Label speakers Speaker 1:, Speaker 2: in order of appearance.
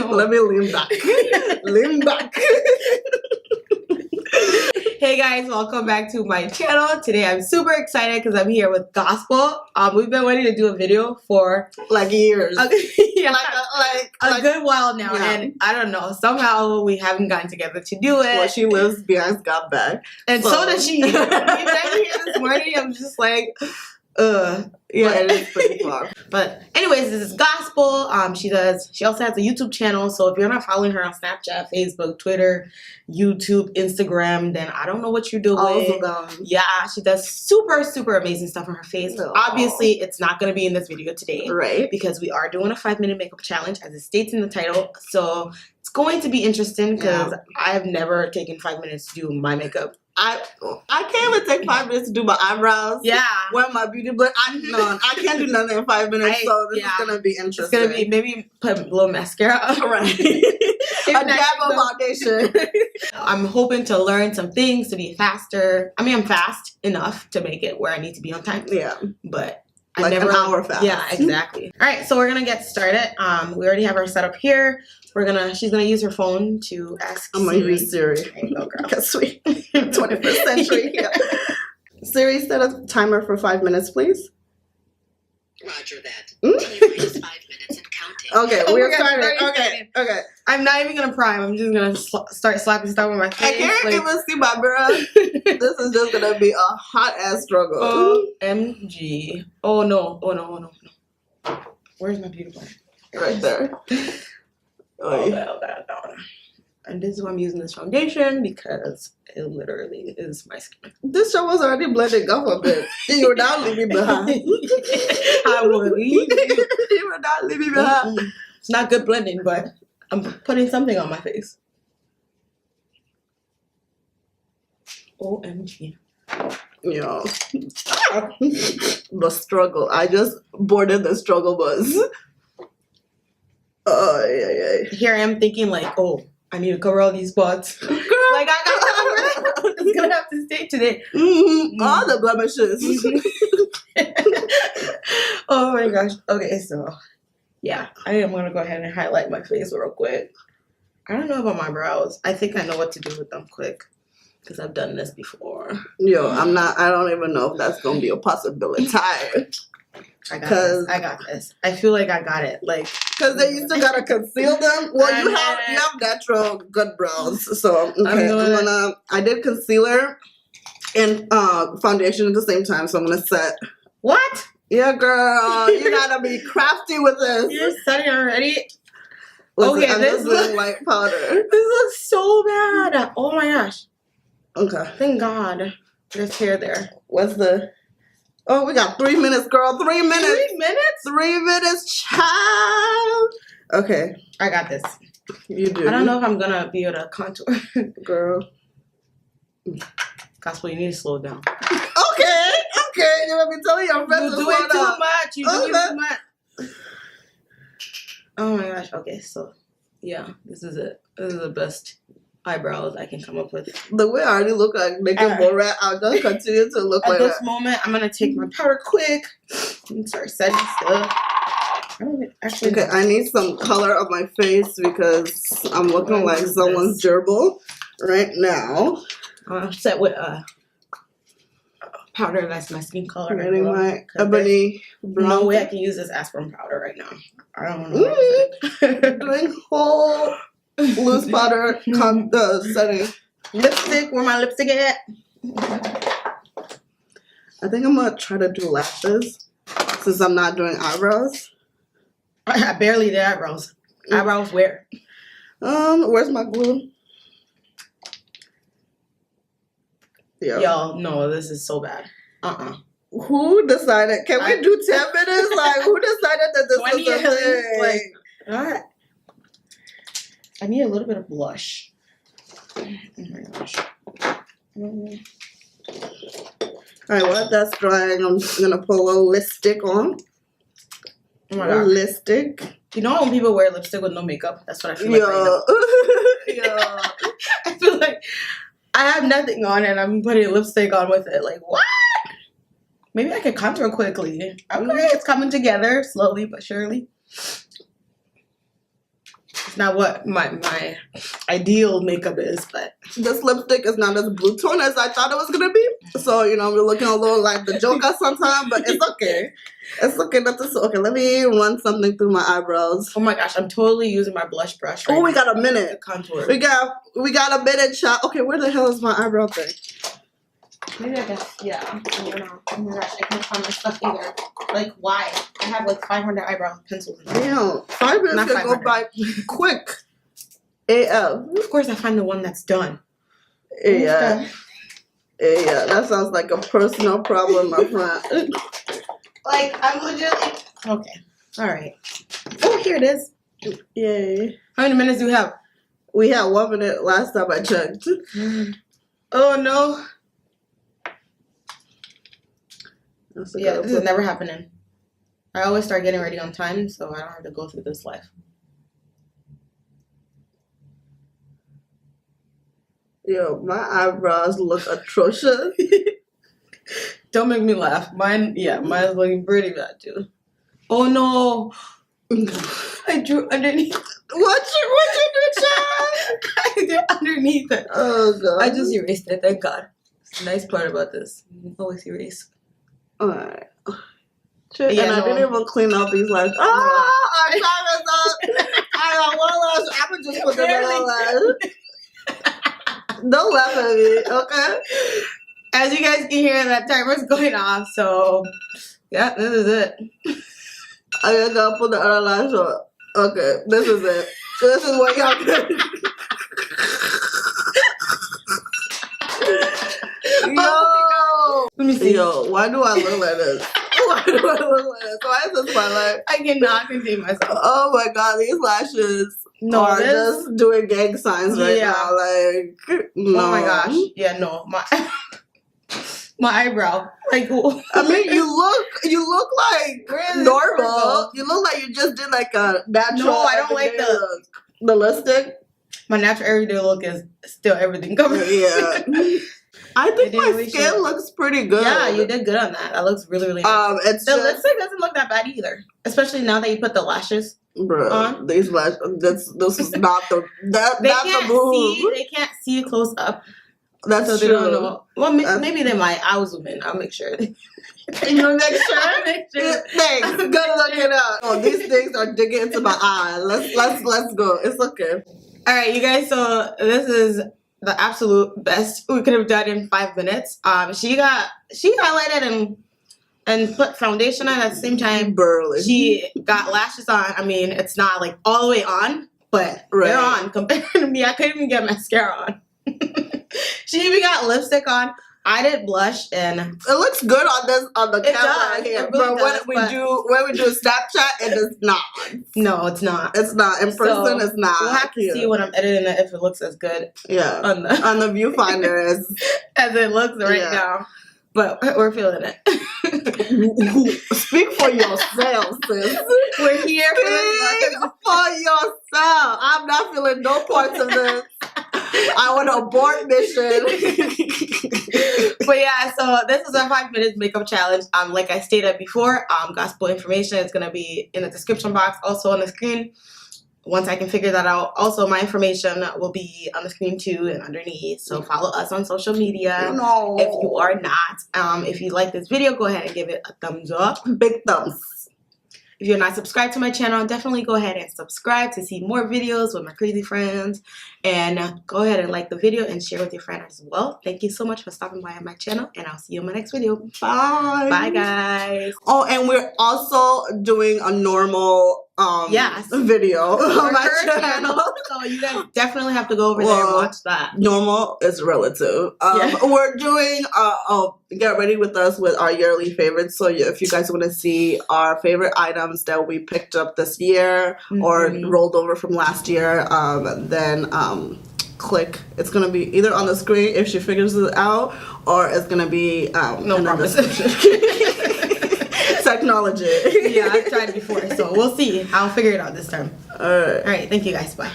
Speaker 1: Let me lean back. Lean back.
Speaker 2: Hey guys, welcome back to my channel. Today I'm super excited because I'm here with Gospel. We've been waiting to do a video for
Speaker 1: like years.
Speaker 2: Yeah, a good while now,
Speaker 1: yeah.
Speaker 2: and I don't know, somehow we haven't gotten together to do it.
Speaker 1: Well, she lives behind got back.
Speaker 2: And so does she. We met here this morning. I'm just like,
Speaker 1: yeah, it is pretty far.
Speaker 2: But anyways, this is Gospel. She also has a YouTube channel. So if you're not following her on Snapchat, Facebook, Twitter, YouTube, Instagram, then I don't know what you're doing.
Speaker 1: All of them.
Speaker 2: Yeah, she does super, super amazing stuff on her face.
Speaker 1: Aww.
Speaker 2: Obviously, it's not going to be in this video today.
Speaker 1: Right.
Speaker 2: Because we are doing a 5-minute makeup challenge, as it states in the title. So it's going to be interesting because I have never taken 5 minutes to do my makeup.
Speaker 1: I can't even take 5 minutes to do my eyebrows.
Speaker 2: Yeah.
Speaker 1: Wear my beauty blend. I can't do nothing in 5 minutes, so this is going to be interesting.
Speaker 2: It's going to be, maybe put a little mascara on.
Speaker 1: Right. A dab of foundation.
Speaker 2: I'm hoping to learn some things to be faster. I mean, I'm fast enough to make it where I need to be on time.
Speaker 1: Yeah.
Speaker 2: But
Speaker 1: like an hour fast.
Speaker 2: Yeah, exactly. All right, so we're going to get started. We already have our setup here. She's gonna use her phone to ask
Speaker 1: I'm gonna use Siri.
Speaker 2: There you go, girl.
Speaker 1: Because we 21st century here. Siri, set a timer for 5 minutes, please.
Speaker 3: Roger that. Minus 5 minutes and counting.
Speaker 1: Okay, we're starting. Okay.
Speaker 2: I'm not even gonna prime. I'm just gonna start slapping stuff on my face.
Speaker 1: I can't even see my mirror. This is just gonna be a hot ass struggle.
Speaker 2: OMG. Oh no. Where's my beauty blender?
Speaker 1: Right there.
Speaker 2: Okay. And this is why I'm using this foundation, because it literally is my skin.
Speaker 1: This show was already blending up a bit. You will not leave me behind.
Speaker 2: I will leave you.
Speaker 1: You will not leave me behind.
Speaker 2: It's not good blending, but I'm putting something on my face. OMG.
Speaker 1: Yo. The struggle. I just boarded the struggle bus. Yeah.
Speaker 2: Here I am thinking like, oh, I need to cover all these spots. Girl, like I got it's gonna have to stay today.
Speaker 1: All the blemishes.
Speaker 2: Oh my gosh. Okay, so yeah, I am gonna go ahead and highlight my face real quick. I don't know about my brows. I think I know what to do with them quick, because I've done this before.
Speaker 1: Yo, I don't even know if that's gonna be a possibility.
Speaker 2: I got this. I feel like I got it. Like,
Speaker 1: because then you still gotta conceal them. Well, you have natural good brows, so okay. I did concealer and foundation at the same time, so I'm gonna set.
Speaker 2: What?
Speaker 1: Yeah, girl, you gotta be crafty with this.
Speaker 2: You're setting already.
Speaker 1: Listen, okay, this looks white powder.
Speaker 2: This looks so bad. Oh my gosh.
Speaker 1: Okay.
Speaker 2: Thank God. There's hair there.
Speaker 1: What's the? Oh, we got 3 minutes, girl. 3 minutes.
Speaker 2: 3 minutes?
Speaker 1: 3 minutes, child. Okay.
Speaker 2: I got this.
Speaker 1: You do.
Speaker 2: I don't know if I'm going to be able to contour.
Speaker 1: Girl.
Speaker 2: Gospel, you need to slow down.
Speaker 1: Okay. You want me to tell your friends
Speaker 2: You do it too much. You do it too much. Oh my gosh. Okay, so yeah, this is it. This is the best eyebrows I can come up with.
Speaker 1: The way I already look like Naked Borat, I'll just continue to look like that.
Speaker 2: At this moment, I'm going to take my powder quick and start setting stuff.
Speaker 1: Okay, I need some color of my face because I'm looking like someone's gerbil right now.
Speaker 2: I'm set with powder that's my skin color.
Speaker 1: Getting my ebony brown.
Speaker 2: No way I can use this aspirin powder right now. I don't know.
Speaker 1: Doing whole loose powder setting.
Speaker 2: Lipstick, where my lipstick at?
Speaker 1: I think I'm gonna try to do lashes since I'm not doing eyebrows.
Speaker 2: I barely did eyebrows. Eyebrows where?
Speaker 1: Where's my glue? Yeah.
Speaker 2: Yo, no, this is so bad.
Speaker 1: Who decided? Can we do 10 minutes? Like, who decided that this was a thing?
Speaker 2: Like, all right. I need a little bit of blush. Oh my gosh.
Speaker 1: Alright, while that's drying, I'm just gonna put a little lipstick on.
Speaker 2: Oh my god.
Speaker 1: Lipstick.
Speaker 2: You know when people wear lipstick with no makeup? That's what I feel like right now.
Speaker 1: Yeah.
Speaker 2: I feel like I have nothing on and I'm putting lipstick on with it. Like, what? Maybe I can contour quickly. Okay, it's coming together slowly but surely. It's not what my ideal makeup is, but
Speaker 1: this lipstick is not as blue tone as I thought it was gonna be. So we're looking a little like the Joker sometimes, but it's okay. It's okay. Okay. Let me run something through my eyebrows.
Speaker 2: Oh my gosh, I'm totally using my blush brush. Right
Speaker 1: We got a minute.
Speaker 2: The contour.
Speaker 1: We got a minute, shot. Okay, where the hell is my eyebrow thing?
Speaker 2: Maybe I guess, yeah. I don't know. Oh my gosh, I can't find my stuff either. Like, why? I have like 500 eyebrow pencils in there.
Speaker 1: Damn, 5 minutes can go by quick. AF.
Speaker 2: Of course, I find the one that's done.
Speaker 1: Yeah. Yeah, that sounds like a personal problem, my friend.
Speaker 2: Like, I'm legitimately... Okay. All right. Oh, here it is.
Speaker 1: Yay.
Speaker 2: How many minutes do we have?
Speaker 1: We had 1 minute last time I checked.
Speaker 2: Oh, no. Yeah, this is never happening. I always start getting ready on time, so I don't have to go through this life.
Speaker 1: Yo, my eyebrows look atrocious.
Speaker 2: Don't make me laugh. Mine's looking pretty bad too. Oh no! I drew underneath.
Speaker 1: What you do, child?
Speaker 2: I did underneath it.
Speaker 1: Oh god!
Speaker 2: I just erased it. Thank God. The nice part about this, you always erase.
Speaker 1: Alright. Shit, yeah, and I didn't even clean out these lines. Oh, our time is up. I got one lash. I'm gonna just put the other lash. Don't laugh at me, okay?
Speaker 2: As you guys can hear, that timer's going off, so yeah, this is it.
Speaker 1: I gotta put the other lash on. Okay, this is it. This is what y'all get. Yo!
Speaker 2: Let me see.
Speaker 1: Yo, why do I look like this? Why do I look like this? Why is this my life?
Speaker 2: I cannot contain myself.
Speaker 1: Oh my god, these lashes are just doing gang signs right now. Like, no.
Speaker 2: Oh my gosh. Yeah, no. My eyebrow. Like,
Speaker 1: I mean, you look like normal. You look like you just did like a natural.
Speaker 2: No, I don't like
Speaker 1: the lipstick.
Speaker 2: My natural everyday look is still everything covered.
Speaker 1: Yeah. I think my skin looks pretty good.
Speaker 2: Yeah, you did good on that. That looks really, really nice. The lipstick doesn't look that bad either. Especially now that you put the lashes on. These
Speaker 1: lashes, this is not the move.
Speaker 2: They can't see it close up.
Speaker 1: That's
Speaker 2: so
Speaker 1: true.
Speaker 2: They don't know. Well, maybe they might. I'll zoom in. I'll make sure.
Speaker 1: You make sure? Thanks. Good looking up. Oh, these things are digging into my eye. Let's go. It's okay.
Speaker 2: All right, you guys. So this is the absolute best we could have done in 5 minutes. She highlighted and put foundation on at the same time.
Speaker 1: Burly.
Speaker 2: She got lashes on. I mean, it's not like all the way on, but they're on compared to me. I couldn't even get mascara on. She even got lipstick on. I did blush, and
Speaker 1: it looks good on the camera right here. Really but when we do Snapchat, it is not.
Speaker 2: No, it's not.
Speaker 1: It's not. In person, it's not.
Speaker 2: We'll have to see when I'm editing it if it looks as good.
Speaker 1: Yeah. On the viewfinder as
Speaker 2: it looks right now. But we're feeling it.
Speaker 1: Speak for yourself, sis.
Speaker 2: We're here
Speaker 1: for yourself. I'm not feeling no parts of this. I want to abort mission.
Speaker 2: But yeah, so this is our 5 minutes makeup challenge. Like I stated before, gospel information is gonna be in the description box, also on the screen. Once I can figure that out. Also, my information will be on the screen too and underneath. So follow us on social media.
Speaker 1: No.
Speaker 2: If you are not. If you like this video, go ahead and give it a thumbs up.
Speaker 1: Big thumbs.
Speaker 2: If you're not subscribed to my channel, definitely go ahead and subscribe to see more videos with my crazy friends. And go ahead and like the video and share with your friend as well. Thank you so much for stopping by on my channel. And I'll see you in my next video.
Speaker 1: Bye.
Speaker 2: Bye, guys.
Speaker 1: Oh, and we're also doing a normal video on my channel.
Speaker 2: So you guys definitely have to go over there and watch that.
Speaker 1: Normal is relative. We're doing get ready with us with our yearly favorites. So if you guys want to see our favorite items that we picked up this year or rolled over from last year, then click. It's gonna be either on the screen if she figures it out, or it's gonna be
Speaker 2: no promises.
Speaker 1: Technology.
Speaker 2: Yeah, I've tried it before, so we'll see. I'll figure it out this time.
Speaker 1: All right.
Speaker 2: Thank you guys. Bye.